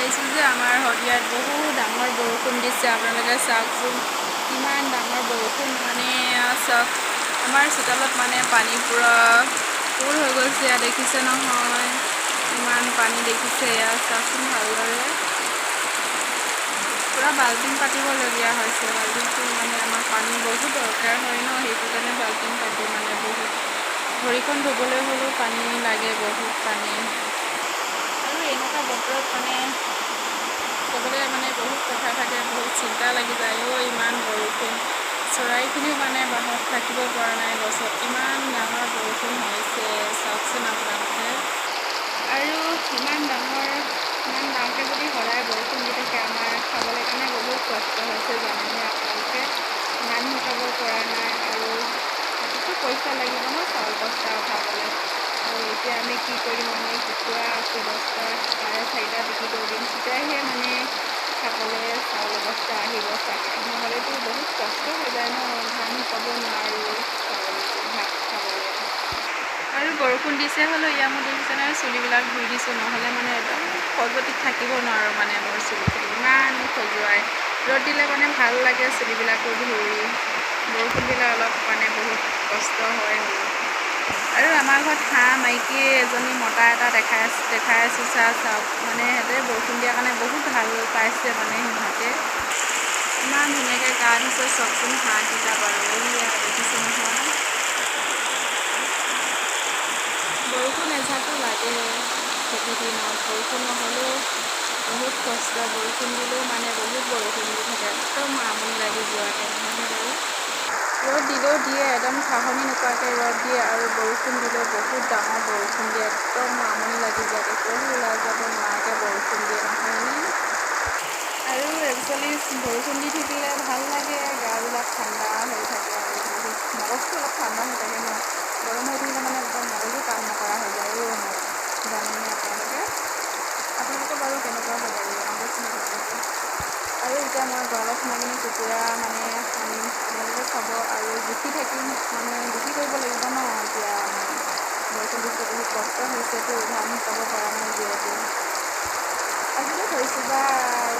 আহিছোঁ যে আমাৰ শদিয়াত বহুত ডাঙৰ বৰষুণ দিছে। আপোনালোকে চাওকচোন কিমান ডাঙৰ বৰষুণ, মানে চাওক আমাৰ চোতালত মানে পানী পুৰা ফুল হৈ গৈছে। ইয়াত দেখিছে নহয় ইমান পানী দেখিছে, ইয়াত চাওকচোন ভালদৰে পুৰা বাল্টিং পাতিবলগীয়া হৈছে। বাল্টিংটো মানে আমাৰ পানী বহুত দৰকাৰ হয় ন, সেইটো কাৰণে বাল্টিং পাতি মানে বহুত ভৰিখন ধুবলৈ হ'লেও পানী লাগে, বহুত পানী। আৰু এনেকুৱা বতৰত মানে ক'বলৈ মানে বহুত কথা থাকে, বহুত চিন্তা লাগি যায়। ইমান বৰষুণ, চৰাইখিনিও মানে বাহত থাকিব পৰা নাই গছত, ইমান ডাঙৰ বৰষুণ হৈছে চাওকচোন আপোনালোকে। আৰু ইমান ডাঙৰকৈ যদি সদায় বৰষুণ দি থাকে, আমাৰ খাবলৈ কাৰণে বহুত কষ্ট হৈছে জানেনে আপোনালোকে। ধান শুকাব পৰা নাই, আৰু হাততো পইচা লাগিব ন চাউল বস্তা উঠাবলৈ। আৰু এতিয়া আমি কি কৰিম, মানে কুকুৰা আছে 10টা, তাৰে 4টা বিক্ৰী কৰি দিম, তেতিয়াহে মানে খাবলৈ চাউল অৱস্থা আহিব চাগে। নহ'লেতো বহুত কষ্ট হৈ যায় ন, ধান শুকাব নোৱাৰোঁ, চাউল ভাত খাবলৈ। আৰু বৰষুণ দিছে হ'লেও ইয়াৰ মই দেখিছে নহয় চুলিবিলাক ধুই দিছোঁ, নহ'লে মানে একদম খজুৱতিত থাকিব নোৱাৰোঁ। মানে মোৰ চুলিখিনি ইমান খজুৱাই, ৰ'দ দিলে মানে ভাল লাগে চুলিবিলাকো ধুই, বৰষুণ দিলে অলপ মানে বহুত কষ্ট হয় অলপ। আৰু আমাৰ ঘৰত হাঁহ মাইকী এজনী মতা এটা দেখাই আছোঁ চাওক, মানে সিহঁতে বৰষুণ দিয়াৰ কাৰণে বহুত ভাল পাইছে, মানে সিহঁতে ইমান ধুনীয়াকৈ গা ধুইছে চাওকচোন হাঁহকেইটা বাৰু। এয়া দেখিছে নহয়, বৰষুণ এজাকো লাগে খেতি দিনত, বৰষুণ নহ'লেও বহুত কষ্ট, বৰষুণ দিলেও মানে বহুত বৰষুণ দি থাকে, একদম আমনি লাগি যোৱাকৈ, নহয়নে বাৰু। ৰ'দ দিলেও দিয়ে, একদম ঠাহনি নোপোৱাকৈ ৰ'দ দিয়ে, আৰু বৰষুণ দিলেও বহুত ডাঙৰ বৰষুণ দিয়ে, একদম আমনি লাগি যোৱাকৈ, ক'তো ওলাই যাব নোৱাৰাকৈ বৰষুণ দিয়ে, নহয়নে। আৰু একচুৱেলি বৰষুণ দি থাকিলে ভাল লাগে, গাবিলাক ঠাণ্ডা হৈ থাকে, আৰু বহুত মগজটো অলপ ঠাণ্ডা হৈ থাকে ন। গৰম হৈ থাকিলে মানে একদম মগজু কাম নকৰা হৈ যায় মোৰ, জানেনে আপোনালোকৰ বাৰু কেনেকুৱা হয় বাৰু জনাবচোন আপোনালোকে। আৰু এতিয়া মই গঁৰালত সোমাই কিনে কুকুৰা মানে আনিম, আপোনালোকে চাব, আৰু জুখি থাকিম, মানে বিক্ৰী কৰিব লাগিব ন। এতিয়া আমাৰ বৰষুণ দিছে, বহুত কষ্ট হৈছেতো, ধান শুকাব পৰা নাই যিহেতু। আজিলৈ থৈছোঁ, বাই।